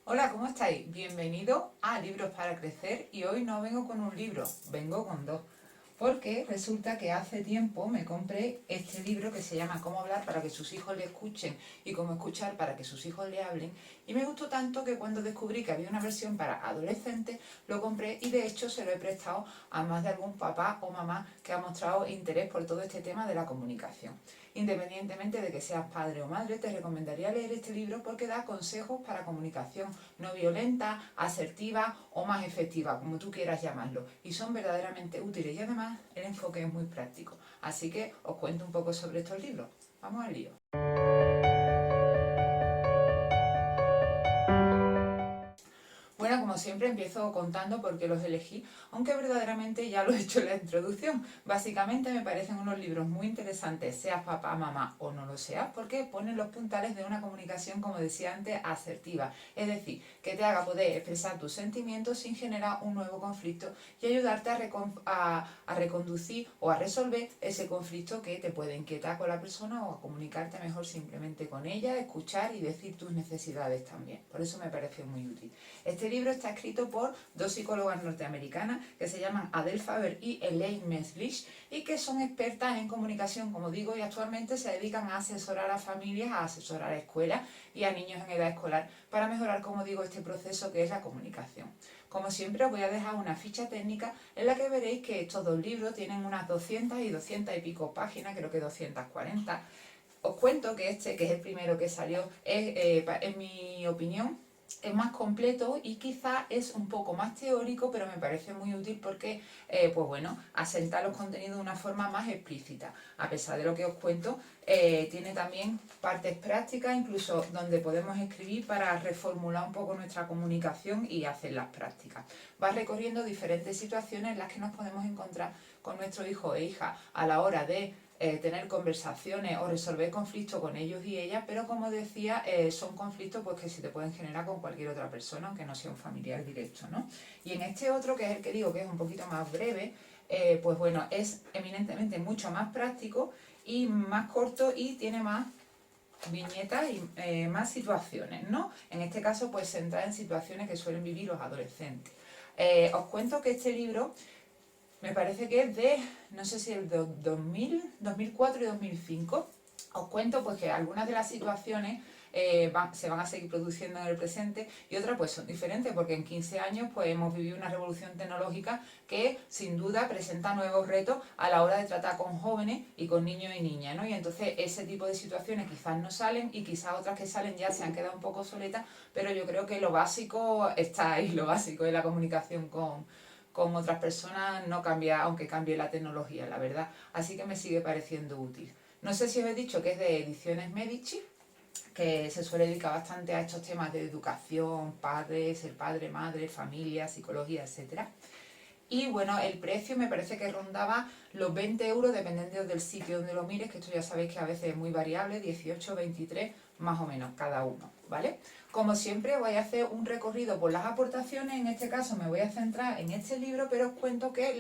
Hola, ¿cómo estáis? Bienvenido a Libros para Crecer y hoy no vengo con un libro, vengo con dos. Porque resulta que hace tiempo me compré este libro que se llama Cómo hablar para que sus hijos le escuchen y cómo escuchar para que sus hijos le hablen. Y me gustó tanto que cuando descubrí que había una versión para adolescentes, lo compré y de hecho se lo he prestado a más de algún papá o mamá que ha mostrado interés por todo este tema de la comunicación. Independientemente de que seas padre o madre, te recomendaría leer este libro porque da consejos para comunicación no violenta, asertiva o más efectiva, como tú quieras llamarlo. Y son verdaderamente útiles y además el enfoque es muy práctico. Así que os cuento un poco sobre estos libros. Vamos al lío. Bueno, como siempre empiezo contando por qué los elegí, aunque verdaderamente ya lo he hecho en la introducción. Básicamente me parecen unos libros muy interesantes, seas papá, mamá o no lo seas, porque ponen los puntales de una comunicación, como decía antes, asertiva. Es decir, que te haga poder expresar tus sentimientos sin generar un nuevo conflicto y ayudarte a reconducir o a resolver ese conflicto que te puede inquietar con la persona o a comunicarte mejor simplemente con ella, escuchar y decir tus necesidades también. Por eso me pareció muy útil. Este libro está escrito por dos psicólogas norteamericanas que se llaman Adele Faber y Elaine Meslish y que son expertas en comunicación, como digo, y actualmente se dedican a asesorar a familias, a asesorar a escuelas y a niños en edad escolar para mejorar, como digo, este proceso que es la comunicación. Como siempre os voy a dejar una ficha técnica en la que veréis que estos dos libros tienen unas 200 y 200 y pico páginas, creo que 240. Os cuento que este, que es el primero que salió, en mi opinión, es más completo y quizá es un poco más teórico, pero me parece muy útil porque, pues bueno, asenta los contenidos de una forma más explícita. A pesar de lo que os cuento, tiene también partes prácticas, incluso donde podemos escribir para reformular un poco nuestra comunicación y hacer las prácticas. Va recorriendo diferentes situaciones en las que nos podemos encontrar con nuestro hijo e hija a la hora de tener conversaciones o resolver conflictos con ellos y ellas, pero como decía, son conflictos pues, que se te pueden generar con cualquier otra persona, aunque no sea un familiar directo, ¿no? Y en este otro, que es el que digo que es un poquito más breve, pues bueno, es eminentemente mucho más práctico y más corto y tiene más viñetas y más situaciones, ¿no? En este caso, pues se entra en situaciones que suelen vivir los adolescentes. Os cuento que este libro me parece que es de, no sé si el de 2004 y 2005. Os cuento pues que algunas de las situaciones se van a seguir produciendo en el presente y otras pues son diferentes porque en 15 años pues hemos vivido una revolución tecnológica que sin duda presenta nuevos retos a la hora de tratar con jóvenes y con niños y niñas, ¿no? Y entonces ese tipo de situaciones quizás no salen y quizás otras que salen ya se han quedado un poco obsoletas, pero yo creo que lo básico está ahí, lo básico de la comunicación con otras personas no cambia, aunque cambie la tecnología, la verdad. Así que me sigue pareciendo útil. No sé si os he dicho que es de Ediciones Medici, que se suele dedicar bastante a estos temas de educación, padres, el padre, madre, familia, psicología, etcétera. Y bueno, el precio me parece que rondaba los 20 euros dependiendo del sitio donde lo mires, que esto ya sabéis que a veces es muy variable, 18, 23, más o menos cada uno, ¿vale? Como siempre voy a hacer un recorrido por las aportaciones, en este caso me voy a centrar en este libro, pero os cuento que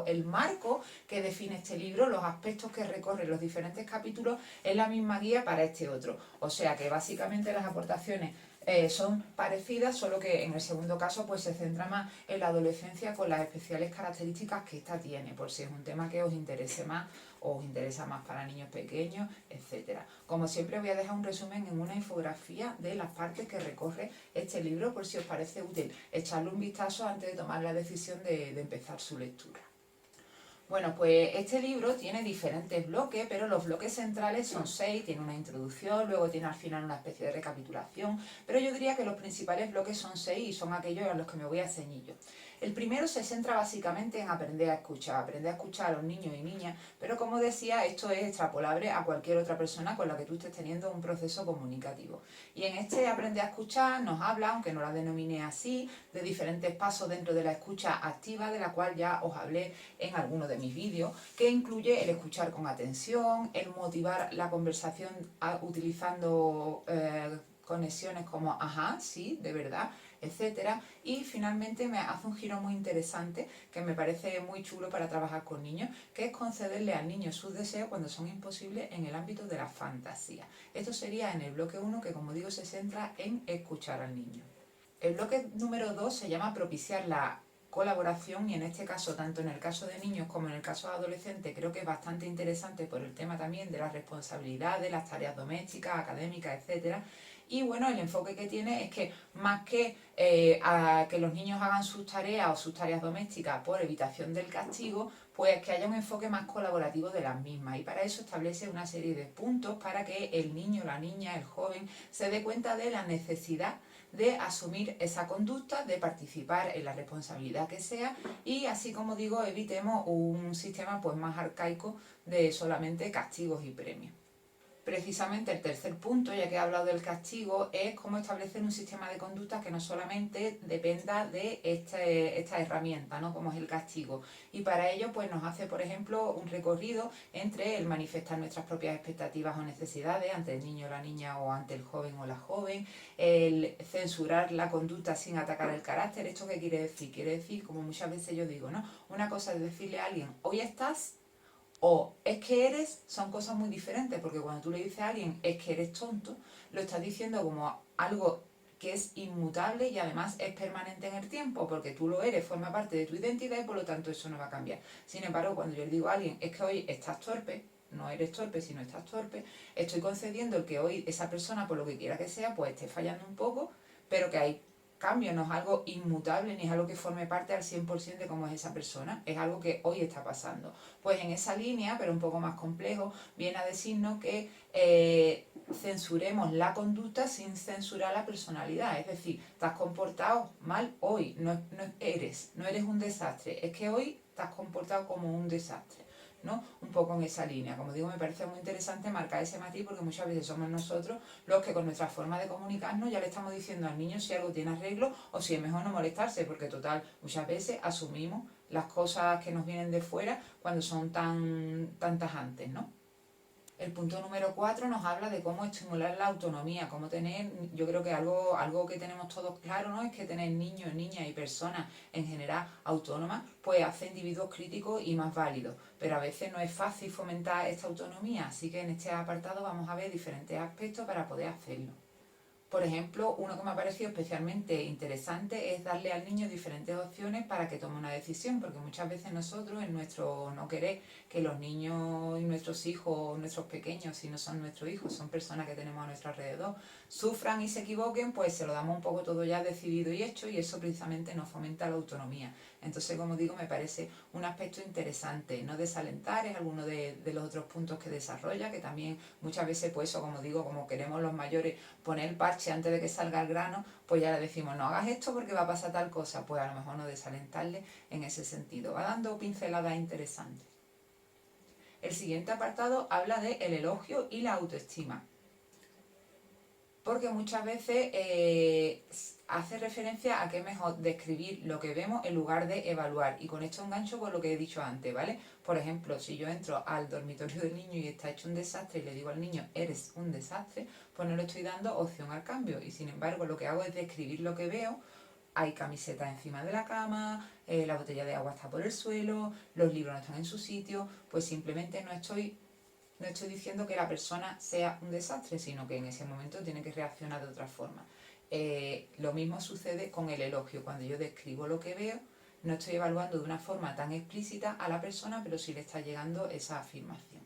el marco que define este libro, los aspectos que recorren los diferentes capítulos, es la misma guía para este otro. O sea que básicamente las aportaciones son parecidas, solo que en el segundo caso pues se centra más en la adolescencia con las especiales características que esta tiene, por si es un tema que os interese más o os interesa más para niños pequeños, etcétera. Como siempre voy a dejar un resumen en una infografía de las partes que recorre este libro por si os parece útil echarle un vistazo antes de tomar la decisión de empezar su lectura. Bueno, pues este libro tiene diferentes bloques, pero los bloques centrales son 6, tiene una introducción, luego tiene al final una especie de recapitulación, pero yo diría que los principales bloques son 6 y son aquellos a los que me voy a ceñir yo. El primero se centra básicamente en aprender a escuchar a los niños y niñas, pero como decía, esto es extrapolable a cualquier otra persona con la que tú estés teniendo un proceso comunicativo. Y en este aprender a escuchar nos habla, aunque no la denomine así, de diferentes pasos dentro de la escucha activa, de la cual ya os hablé en alguno de mis vídeos, que incluye el escuchar con atención, el motivar la conversación utilizando conexiones como ajá, sí, de verdad, etcétera. Y finalmente me hace un giro muy interesante que me parece muy chulo para trabajar con niños, que es concederle al niño sus deseos cuando son imposibles en el ámbito de la fantasía. Esto sería en el bloque 1, que como digo se centra en escuchar al niño. El bloque número 2 se llama propiciar la colaboración y en este caso, tanto en el caso de niños como en el caso de adolescentes, creo que es bastante interesante por el tema también de las responsabilidades, las tareas domésticas, académicas, etcétera. Y bueno, el enfoque que tiene es que más que a que los niños hagan sus tareas o sus tareas domésticas por evitación del castigo, pues que haya un enfoque más colaborativo de las mismas. Y para eso establece una serie de puntos para que el niño, la niña, el joven se dé cuenta de la necesidad de asumir esa conducta, de participar en la responsabilidad que sea y así como digo evitemos un sistema pues más arcaico de solamente castigos y premios. Precisamente el tercer punto, ya que he hablado del castigo, es cómo establecer un sistema de conducta que no solamente dependa de esta herramienta, ¿no? Como es el castigo. Y para ello pues nos hace, por ejemplo, un recorrido entre el manifestar nuestras propias expectativas o necesidades ante el niño o la niña o ante el joven o la joven, el censurar la conducta sin atacar el carácter. ¿Esto qué quiere decir? Quiere decir, como muchas veces yo digo, ¿no? Una cosa es decirle a alguien, hoy estás o es que eres, son cosas muy diferentes, porque cuando tú le dices a alguien es que eres tonto, lo estás diciendo como algo que es inmutable y además es permanente en el tiempo, porque tú lo eres, forma parte de tu identidad y por lo tanto eso no va a cambiar. Sin embargo, cuando yo le digo a alguien es que hoy estás torpe, no eres torpe, sino estás torpe, estoy concediendo el que hoy esa persona, por lo que quiera que sea, pues esté fallando un poco, pero que hay cambio, no es algo inmutable ni es algo que forme parte al 100% de cómo es esa persona, es algo que hoy está pasando. Pues en esa línea, pero un poco más complejo, viene a decirnos que censuremos la conducta sin censurar la personalidad, es decir, te has comportado mal hoy, no eres un desastre, es que hoy te has comportado como un desastre. ¿No? Un poco en esa línea. Como digo, me parece muy interesante marcar ese matiz porque muchas veces somos nosotros los que con nuestra forma de comunicarnos ya le estamos diciendo al niño si algo tiene arreglo o si es mejor no molestarse, porque total, muchas veces asumimos las cosas que nos vienen de fuera cuando son tan tajantes, ¿no? El punto número 4 nos habla de cómo estimular la autonomía, cómo tener, yo creo que algo que tenemos todos claro, ¿no? Es que tener niños, niñas y personas en general autónomas, pues hace individuos críticos y más válidos. Pero a veces no es fácil fomentar esta autonomía, así que en este apartado vamos a ver diferentes aspectos para poder hacerlo. Por ejemplo, uno que me ha parecido especialmente interesante es darle al niño diferentes opciones para que tome una decisión, porque muchas veces nosotros, en nuestro no querer que los niños y nuestros hijos, nuestros pequeños, si no son nuestros hijos, son personas que tenemos a nuestro alrededor, sufran y se equivoquen, pues se lo damos un poco todo ya decidido y hecho y eso precisamente no fomenta la autonomía. Entonces, como digo, me parece un aspecto interesante, no desalentar, es alguno de los otros puntos que desarrolla, que también muchas veces, pues eso, como digo, como queremos los mayores poner el parche antes de que salga el grano, pues ya le decimos, no hagas esto porque va a pasar tal cosa, pues a lo mejor no desalentarle en ese sentido. Va dando pinceladas interesantes. El siguiente apartado habla de el elogio y la autoestima, porque muchas veces hace referencia a que es mejor describir lo que vemos en lugar de evaluar. Y con esto engancho con lo que he dicho antes, ¿vale? Por ejemplo, si yo entro al dormitorio del niño y está hecho un desastre y le digo al niño, eres un desastre, pues no le estoy dando opción al cambio. Y sin embargo, lo que hago es describir lo que veo. Hay camisetas encima de la cama, la botella de agua está por el suelo, los libros no están en su sitio, pues simplemente no estoy diciendo que la persona sea un desastre, sino que en ese momento tiene que reaccionar de otra forma. Lo mismo sucede con el elogio. Cuando yo describo lo que veo, no estoy evaluando de una forma tan explícita a la persona, pero sí le está llegando esa afirmación.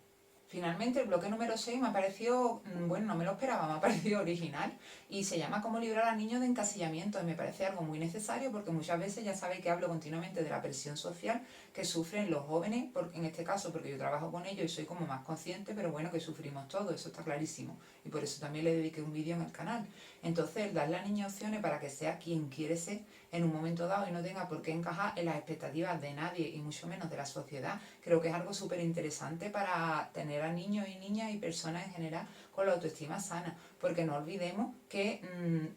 Finalmente, el bloque número 6 me ha parecido, bueno, no me lo esperaba, me ha parecido original y se llama Cómo librar al niño de encasillamiento y me parece algo muy necesario porque muchas veces ya sabéis que hablo continuamente de la presión social que sufren los jóvenes, porque en este caso porque yo trabajo con ellos y soy como más consciente, pero bueno, que sufrimos todos, eso está clarísimo y por eso también le dediqué un vídeo en el canal. Entonces, darle al niño opciones para que sea quien quiere ser en un momento dado y no tenga por qué encajar en las expectativas de nadie y mucho menos de la sociedad, creo que es algo súper interesante para tener a niños y niñas y personas en general con la autoestima sana, porque no olvidemos que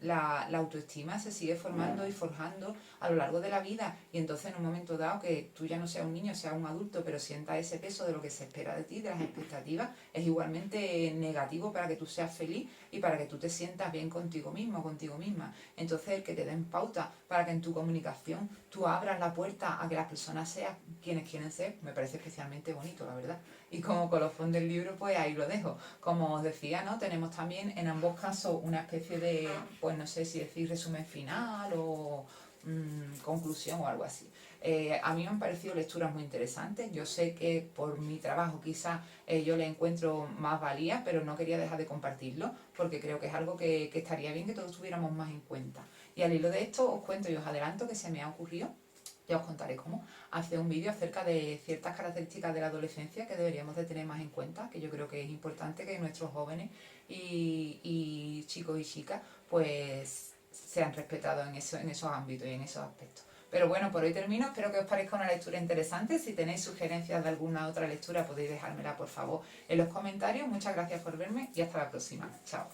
la autoestima se sigue formando y forjando a lo largo de la vida y entonces en un momento dado que tú ya no seas un niño, seas un adulto, pero sientas ese peso de lo que se espera de ti, de las expectativas, es igualmente negativo para que tú seas feliz y para que tú te sientas bien contigo mismo, contigo misma. Entonces el que te den pauta para que en tu comunicación tú abras la puerta a que las personas sean quienes quieren ser, me parece especialmente bonito, la verdad. Y como colofón del libro, pues ahí lo dejo. Como os decía, ¿no? Tenemos también en ambos casos una especie especie de, pues no sé si decir resumen final o conclusión o algo así. A mí me han parecido lecturas muy interesantes. Yo sé que por mi trabajo quizás yo le encuentro más valía, pero no quería dejar de compartirlo porque creo que es algo que estaría bien que todos tuviéramos más en cuenta. Y al hilo de esto os cuento y os adelanto que se me ha ocurrido, ya os contaré cómo, hacer un vídeo acerca de ciertas características de la adolescencia que deberíamos de tener más en cuenta, que yo creo que es importante que nuestros jóvenes y chicos y chicas pues sean respetados en esos ámbitos y en esos aspectos. Pero bueno, por hoy termino. Espero que os parezca una lectura interesante. Si tenéis sugerencias de alguna otra lectura podéis dejármela por favor en los comentarios. Muchas gracias por verme y hasta la próxima. Chao.